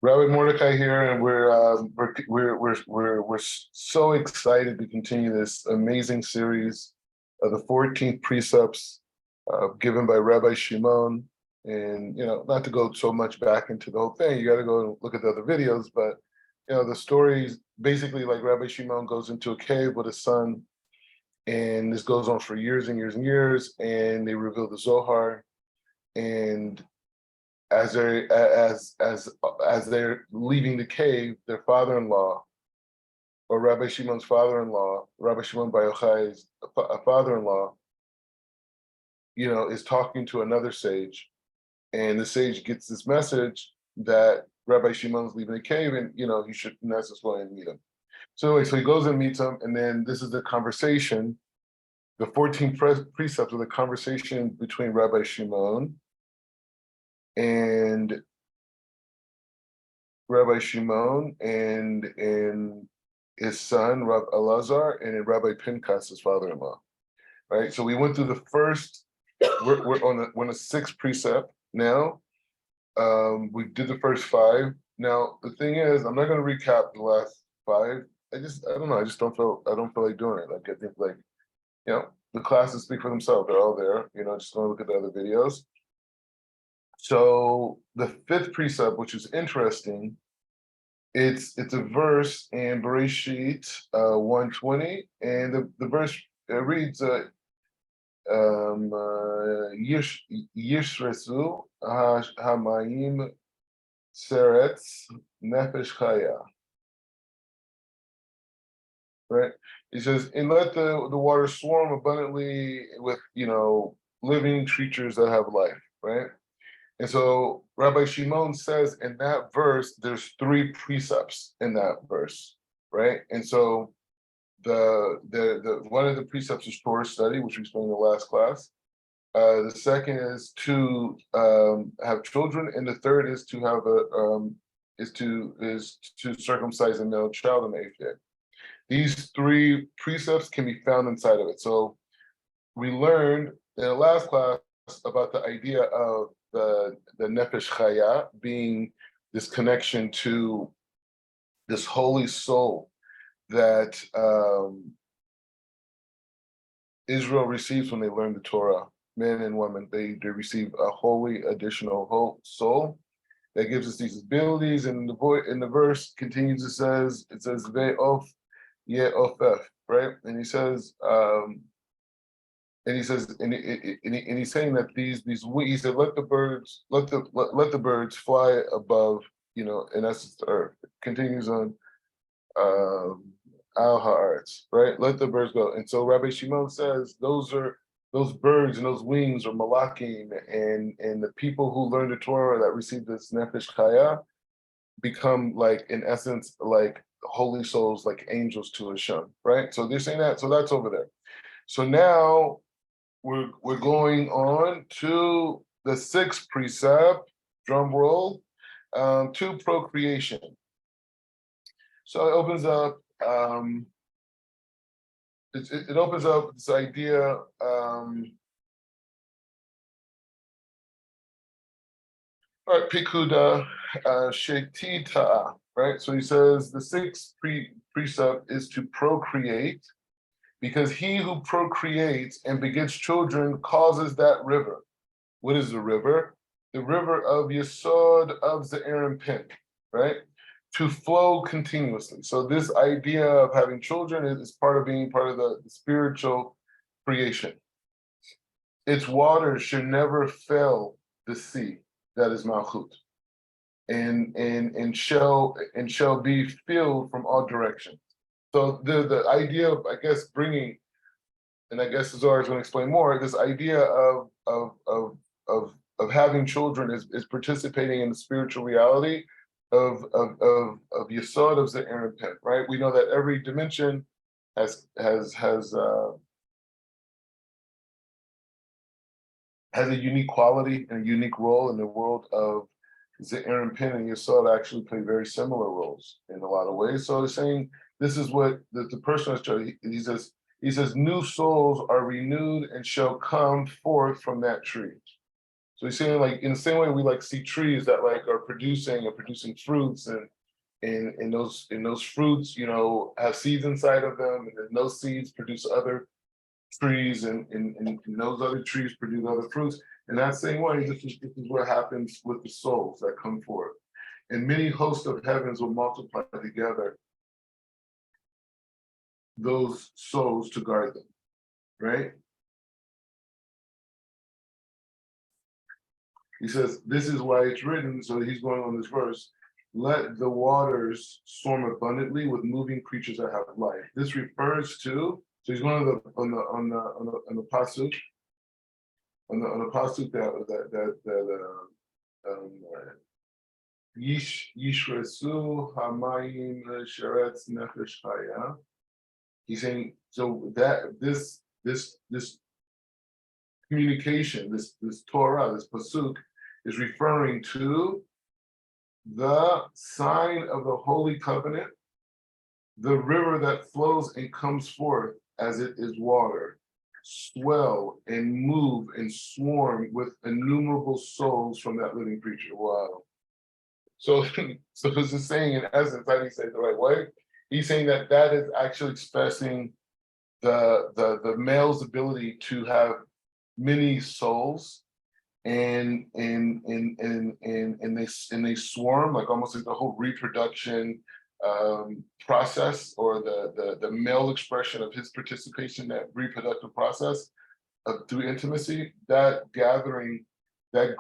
Rabbi Mordechai here, and we're so excited to continue this amazing series of the 14 precepts given by Rabbi Shimon. And not to go so much back into the whole thing, you got to go and look at the other videos. But the stories basically like Rabbi Shimon goes into a cave with his son, and this goes on for years and years and years, and they reveal the Zohar. And as they're leaving the cave, their father-in-law, or Rabbi Shimon's father-in-law, Rabbi Shimon Bar Yochai's father-in-law, is talking to another sage, and the sage gets this message that Rabbi Shimon's leaving the cave, and he should necessarily go and meet him. So anyway, so he goes and meets him, and then this is the conversation. The 14 precepts of the conversation between Rabbi Shimon and his son, Rav Elazar, and Rabbi Pinchas, his father-in-law. Right. So we went through the first. We're on the sixth precept now. We did the first 5. Now the thing is, I'm not going to recap the last 5. I don't know. I don't feel like doing it. Like I think the classes speak for themselves. They're all there. Just going to look at the other videos. So the 5th precept, which is interesting, it's a verse in Bereshit 1:20, and the verse reads Yishresu Hamayim Seretz Nefesh Chaya. Right? He says, and let the water swarm abundantly with living creatures that have life, right? And so Rabbi Shimon says in that verse, there's 3 precepts in that verse, right? And so the one of the precepts is TORAH study, which we explained in the last class. The second is to have children, and the third is to have to circumcise a male child on the 8th day. These 3 precepts can be found inside of it. So we learned in the last class about the idea of the Nefesh Chaya being this connection to this holy soul that Israel receives when they learn the Torah. Men and women, they receive a holy additional whole soul that gives us these abilities. And the verse continues, it says Ve'of Ye'ofef, right? And he says, and he's saying that these he said, let the birds fly above, in essence, the earth. It continues on ZOHAR'S, right? Let the birds go. And so Rabbi Shimon says those birds and those wings are malakim, and the people who learn the Torah that receive this nefesh chaya become, like, in essence, like holy souls, like angels to Hashem, right? So they're saying that. So that's over there. So now we're going on to the 6th precept, drum roll, to procreation. So it opens up. It opens up this idea. Pikuda Shetita, right? So he says the 6th precept is to procreate, because he who procreates and begets children causes that river. What is the river? The river of Yesod of Ze'erim Pin, right? To flow continuously. So this idea of having children is part of being part of the spiritual creation. Its waters should never fail the sea, that is Malchut, and shall be filled from all directions. So the idea of, I guess, bringing, and I guess ZOHAR is going to explain more, this idea of having children is participating in the spiritual reality of Yesod of Ze'erim Pin, right? We know that every dimension has a unique quality and a unique role in the world of Ze'erim Pin, and Yesod actually play very similar roles in a lot of ways. So he's saying this is what the person is trying. He says new souls are renewed and shall come forth from that tree. So he's saying like in the same way we like see trees that like are producing fruits and those fruits, you know, have seeds inside of them, and then those seeds produce other trees and those other trees produce other fruits. In that same way, this is what happens with the souls that come forth. And many hosts of heavens will multiply together those souls to guard them, right? He says, this is why it's written, so he's going on this verse, let the waters swarm abundantly with moving creatures that have life. This refers to, so he's going on the pasuk, on the pasuk Yishresu Hamayim Sheretz Nefesh Chaya. He's saying so that this communication, this Torah, this pasuk, is referring to the sign of the holy covenant, the river that flows and comes forth as it is water, swell and move and swarm with innumerable souls from that living creature. Wow. So this is saying, in essence, how do you say it the right way? He's saying that that is actually expressing the male's ability to have many souls, and they swarm, like almost like the whole reproduction process, or the male expression of his participation in that reproductive process through intimacy, that gathering, that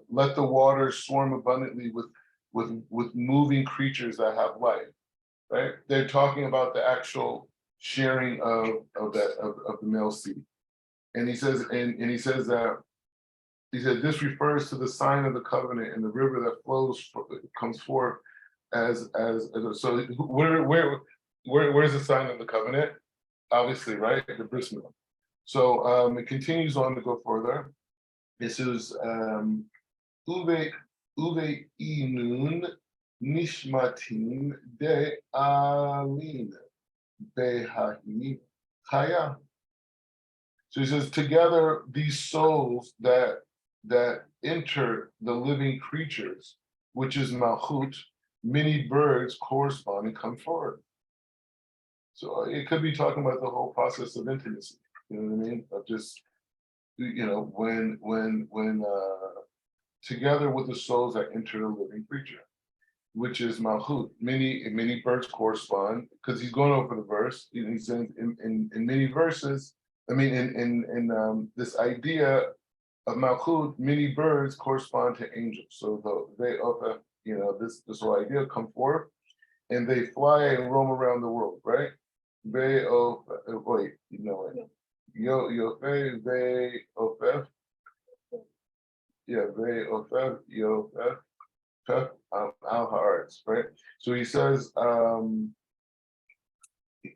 let the waters swarm abundantly with moving creatures that have life, right? They're talking about the actual sharing of the male seed. And he says, and he says that he said this refers to the sign of the covenant and the river that flows comes forth as so where's the sign of the covenant? Obviously, right? The bris milah. So it continues on to go further. This is Uve inun nishmatim de alin behahi chaya. So he says, together these souls that enter the living creatures, which is malchut, many birds correspond and come forward. So it could be talking about the whole process of intimacy. You know what I mean? Of just, you know, when together with the souls that enter the living creature, which is malchut. Many birds correspond, because he's going over the verse. He's saying in many verses. I mean, in this idea of malchut, many birds correspond to angels. So they, you know, this whole idea come forth, and they fly and roam around the world, right? They wait, you know it. They ofef. Yeah, they ofef, yofef, fef, ZOHAR'S, right? So he says,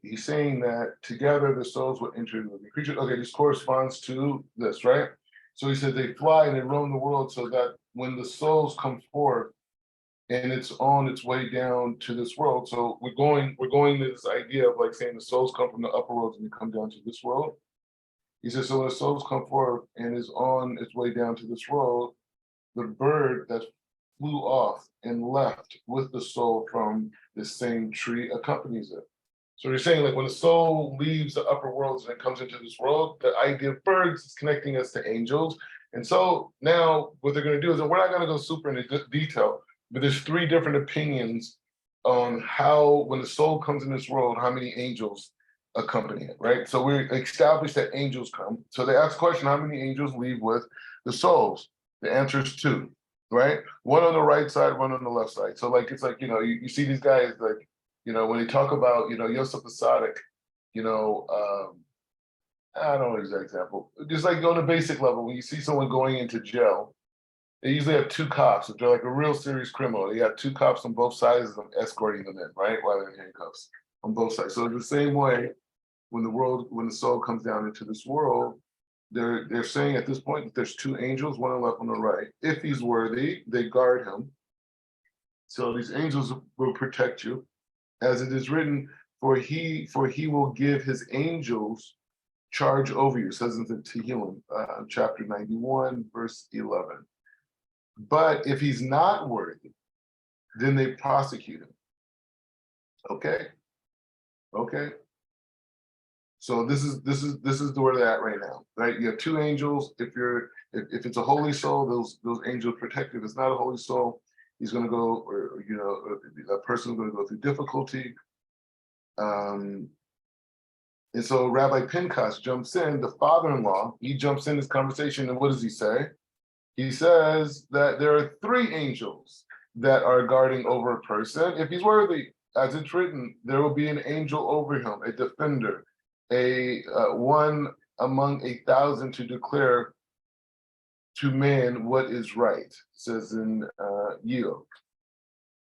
he's saying that together the souls will enter the living creature. Okay, this corresponds to this, right? So he said they fly and they roam the world, so that when the souls come forth and it's on its way down to this world. So we're going to this idea of like saying the souls come from the upper world and they come down to this world. He says, so when the souls come forth and is on its way down to this world, the bird that flew off and left with the soul from the same tree accompanies it. So you're saying, like, when the soul leaves the upper worlds and it comes into this world, the idea of birds is connecting us to angels. And so now what they're going to do is, and we're not going to go super into detail, but there's 3 different opinions on how, when the soul comes in this world, how many angels accompany it, right? So we established that angels come. So they ask the question, how many angels leave with the souls? The answer is 2, right? One on the right side, one on the left side. So like, it's like, you know, you see these guys, like, you know, when they talk about, you know, Yosef the Tzaddik, you know, I don't know the exact example. Just like on a basic level, when you see someone going into jail, they usually have 2 cops. If they're like a real serious criminal, they have 2 cops on both sides of them escorting them in, right? While they're in handcuffs on both sides. So the same way, when the soul comes down into this world, they're saying at this point that there's 2 angels, one on the left, one on the right. If he's worthy, they guard him. So these angels will protect you. As it is written, for he will give his angels charge over you. It says in the Tehillim, chapter 91, verse 11. But if he's not worthy, then they prosecute him. Okay. So this is where they're at right now, right? You have two angels. If it's a holy soul, those angels protect you. If it's not a holy soul, he's going to go, or that person's going to go through difficulty. And so Rabbi Pinchas jumps in, the father-in-law. He jumps in this conversation, and what does he say? He says that there are three angels that are guarding over a person. If he's worthy, as it's written, there will be an angel over him, a defender, a one among 1,000 to declare to man what is right. It says in Yeo,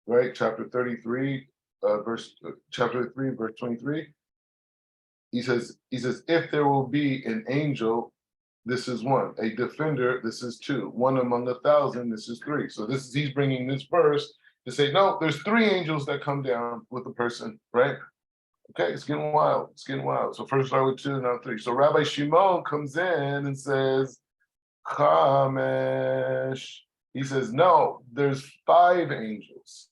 right? Chapter 3, verse 23. He says, if there will be an angel, this is one. A defender, this is two. One among 1,000, this is three. So he's bringing this verse to say, no, there's three angels that come down with the person, right? Okay, it's getting wild. So first start with two, now three. So Rabbi Shimon comes in and says, Chamesh. He says, no, there's 5 angels.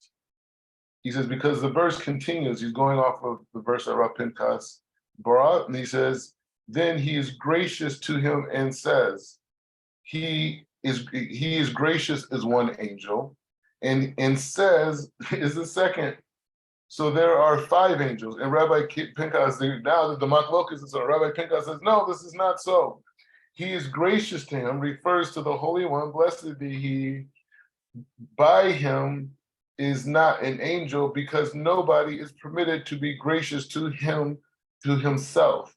He says, because the verse continues, he's going off of the verse that Rabbi Pinchas brought, and he says, then he is gracious to him and says, he is gracious as one angel, and says is the second. So there are 5 angels, and Rabbi Pinchas, now that the Maklokes is on, Rabbi Pinchas says, no, this is not so. He is gracious to him, refers to the Holy One, blessed be he. By him is not an angel, because nobody is permitted to be gracious to him, to himself.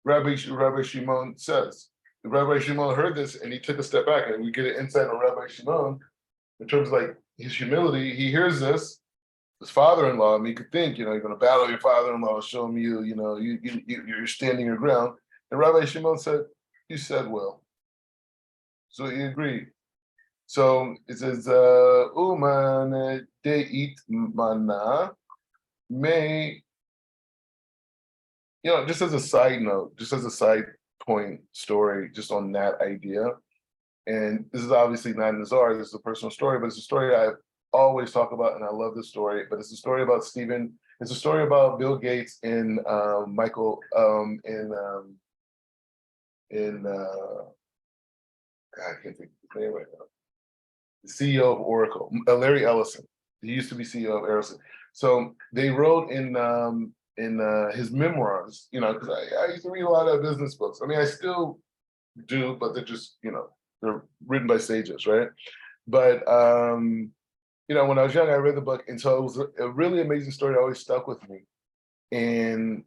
Rabbi Shimon says. Rabbi Shimon heard this and he took a step back, and we get an insight on Rabbi Shimon in terms of like his humility. He hears this, his father-in-law, and he could think, you're going to battle your father-in-law, show him you're standing your ground. And Rabbi Shimon said, you said well. So he agreed. So it says, Uman deit mana may, just as a side note, just as a side point story, just on that idea. And this is obviously not in the Zohar, this is a personal story, but it's a story I've always talk about, and I love this story. But it's a story about Stephen. It's a story about Bill Gates and Michael God, I can't think of his name right now. The CEO of Oracle, Larry Ellison. He used to be CEO of Ellison. So they wrote in his memoirs, because I used to read a lot of business books. I mean, I still do, but they're just, they're written by sages, right? But when I was young, I read the book, and so it was a really amazing story that always stuck with me. And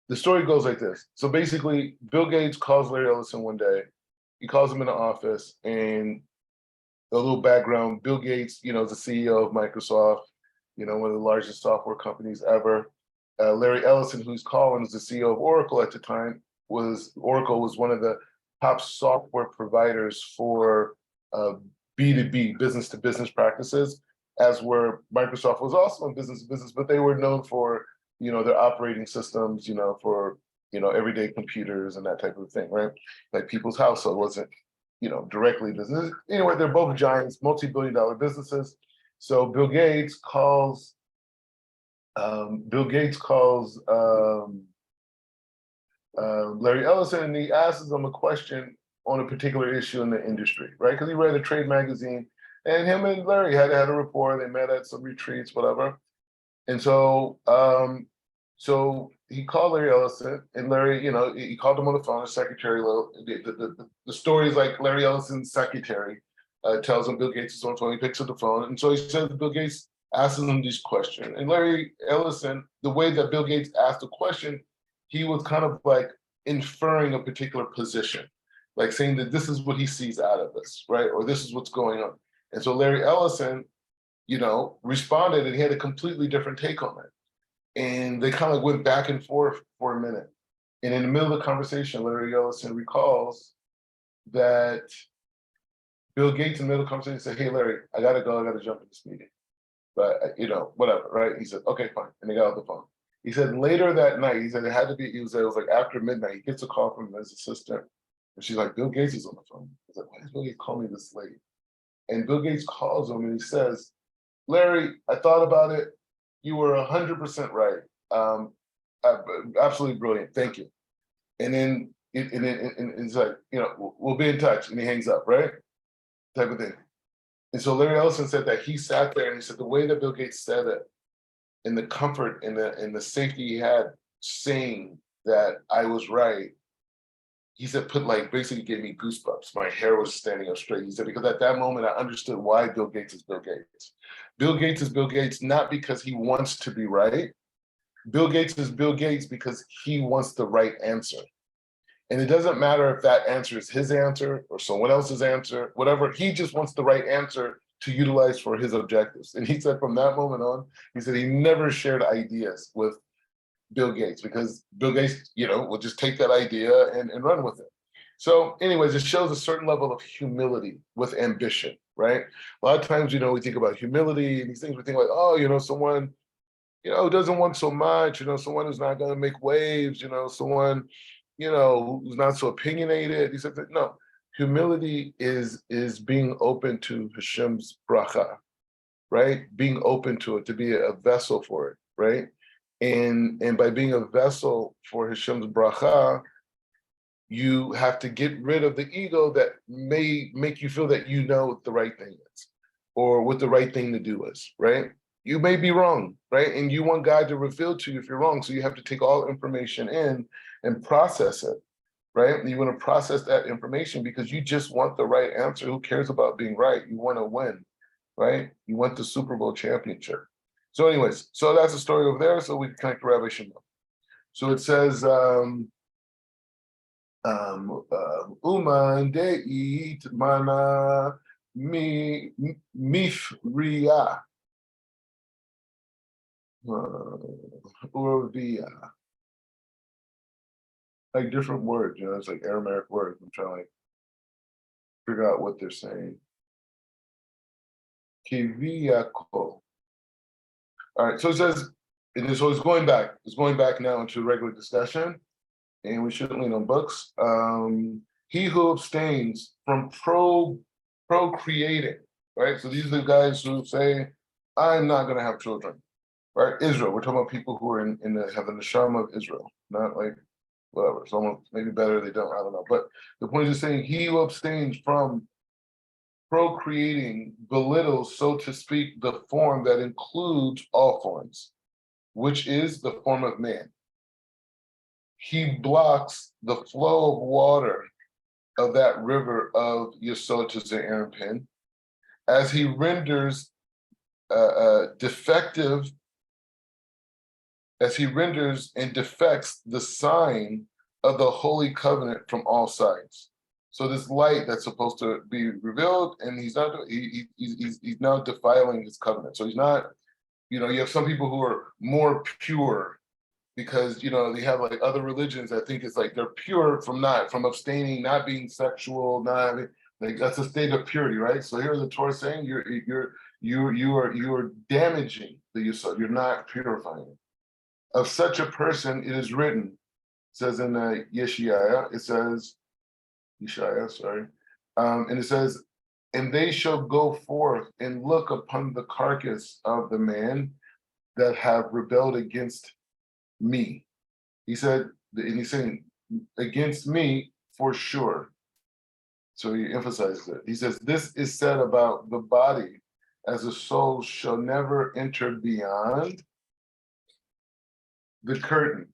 the story goes like this. So basically, Bill Gates calls Larry Ellison one day. He calls him in the office, and a little background, Bill Gates, is the CEO of Microsoft, one of the largest software companies ever. Larry Ellison, who's calling, was the CEO of Oracle at the time. Oracle was one of the top software providers for B2B, business to business practices, as where Microsoft was also in business to business, but they were known for, their operating systems, for, everyday computers and that type of thing, right? Like people's household wasn't, directly business. Anyway, they're both giants, multi-billion-dollar businesses. So Bill Gates calls Larry Ellison, and he asks him a question on a particular issue in the industry, right? Because he read a trade magazine, and him and Larry had a rapport. They met at some retreats, whatever. And so, he called Larry Ellison, and Larry, he called him on the phone. His secretary, the story is like Larry Ellison's secretary tells him Bill Gates is on the phone. He picks up the phone, and so he says Bill Gates asks him these questions. And Larry Ellison, the way that Bill Gates asked the question, he was kind of like inferring a particular position, like saying that this is what he sees out of this, right? Or this is what's going on. And so Larry Ellison, responded, and he had a completely different take on it. And they kind of went back and forth for a minute. And in the middle of the conversation, Larry Ellison recalls that Bill Gates in the middle of the conversation said, hey, Larry, I got to go. I got to jump in this meeting. But, whatever, right? He said, okay, fine. And they got off the phone. He said later that night, he said it had to be, it was like after midnight, he gets a call from his assistant. And she's like, Bill Gates is on the phone. He's like, why does Bill Gates call me this late? And Bill Gates calls him and he says, Larry, I thought about it. You were 100% right. Absolutely brilliant. Thank you. And then it's like, we'll be in touch. And he hangs up, right? Type of thing. And so Larry Ellison said that he sat there and he said the way that Bill Gates said it, and the comfort and the safety he had saying that I was right, he said, basically gave me goosebumps. My hair was standing up straight. He said, because at that moment, I understood why Bill Gates is Bill Gates. Bill Gates is Bill Gates, not because he wants to be right. Bill Gates is Bill Gates because he wants the right answer. And it doesn't matter if that answer is his answer or someone else's answer, whatever, he just wants the right answer to utilize for his objectives. And he said from that moment on, he said he never shared ideas with Bill Gates because Bill Gates, will just take that idea and run with it. So anyways, it shows a certain level of humility with ambition, right? A lot of times, we think about humility and these things, we think like, oh, someone, who doesn't want so much, someone who's not going to make waves, someone, who's not so opinionated. He said, no, humility is being open to Hashem's bracha, right? Being open to it, to be a vessel for it, right? And by being a vessel for Hashem's bracha, you have to get rid of the ego that may make you feel that you know what the right thing is or what the right thing to do is, right? You may be wrong, right? And you want God to reveal to you if you're wrong. So you have to take all information in and process it, right? And you want to process that information because you just want the right answer. Who cares about being right? You want to win, right? You want the Super Bowl championship. So anyways, so that's the story over there. So we can connect to Rabbi Shimon. So it says, Uman deit mana mifriya urvia. Like different words, it's like Aramaic words. I'm trying to figure out what they're saying. Kiviyako. All right, so it says, so it's going back. It's going back now into regular discussion, and we shouldn't lean on books. He who abstains from procreating, right? So these are the guys who say, I'm not going to have children, right? Israel, we're talking about people who are have the neshama of Israel, not like whatever. It's almost maybe better they don't, I don't know. But the point is saying he who abstains from procreating belittles, so to speak, the form that includes all forms, which is the form of man. He blocks the flow of water of that river of Yesod to Ze'eranpin, as he renders defective, as he renders and defects the sign of the holy covenant from all sides. So this light that's supposed to be revealed, and he's not. He's now defiling his covenant. So he's not. You have some people who are more pure because they have like other religions. I think it's like they're pure from abstaining, not being sexual, not like that's a state of purity, right? So here the Torah saying you are damaging the Yesod. You're not purifying it. Of such a person, it is written. It says in Yeshaya. It says. Yeshaya, sorry. And it says, and they shall go forth and look upon the carcass of the man that have rebelled against me. He said, and he's saying, against me for sure. So he emphasizes it. He says, this is said about the body, as a soul shall never enter beyond the curtain.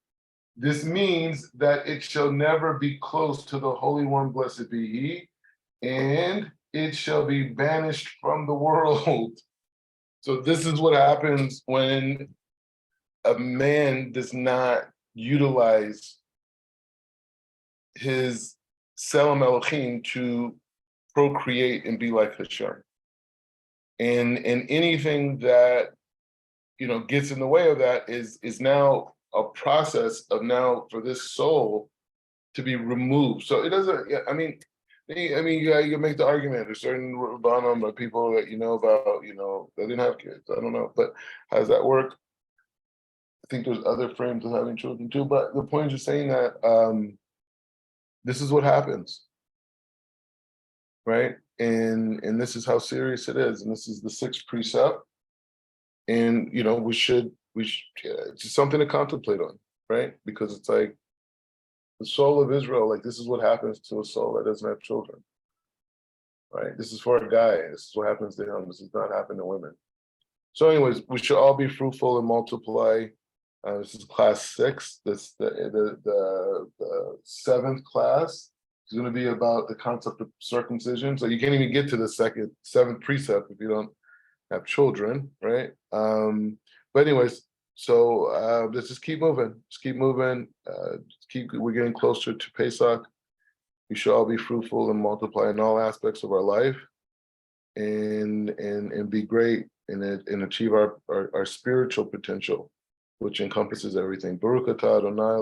This means that it shall never be close to the Holy One, blessed be He, and it shall be banished from the world. So this is what happens when a man does not utilize his Selam Elohim to procreate and be like Hashem. And anything that gets in the way of that is now a process of now for this soul to be removed. So it doesn't. You can make the argument. There's certain Rabbanim or people that about, they didn't have kids. I don't know, but how does that work? think there's other frames of having children too, but the point is just saying that this is what happens, right? And this is how serious it is, and this is the sixth precept. And we should it's just something to contemplate on, right? Because it's like the soul of Israel, like this is what happens to a soul that doesn't have children, right? This is for a guy. This is what happens to him. This does not happen to women. So, anyways, we should all be fruitful and multiply. This is class 6. This the seventh class is going to be about the concept of circumcision. So you can't even get to the seventh precept if you don't have children, right? But anyways, so let's just keep moving. Just keep moving. We're getting closer to Pesach. We should all be fruitful and multiply in all aspects of our life, and be great and achieve our spiritual potential, which encompasses everything. Baruch atah Adonai